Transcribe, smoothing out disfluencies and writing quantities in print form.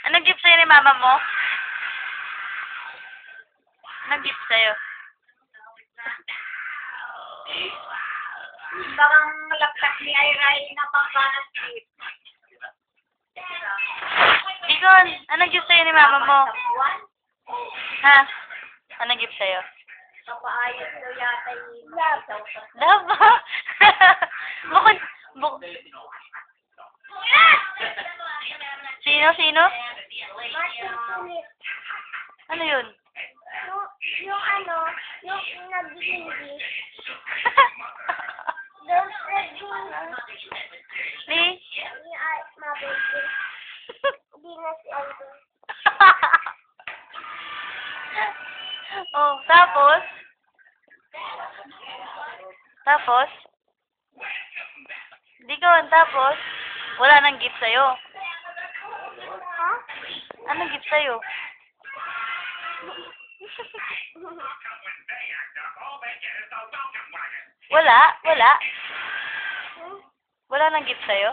Anong gift sa'yo ni mama mo? Anong gift sa'yo? Parang laptop ni Iray na pangkanas gift. Ikon, anong gift sa'yo ni mama mo? Ha? Anong gift sa'yo? Papaayos daw yata yung isaw sa... Laba? Bukod, bukod. Sino, sino? Ano yun? Yung ano, yung nag-English. Don't Ni? Mabebe. Hindi na si Aldo. Oh, tapos? Tapos? Di ko, tapos? Wala nang gift sa'yo. Ha? Anong gift sa'yo? Wala? Wala? Wala nang gift sa'yo?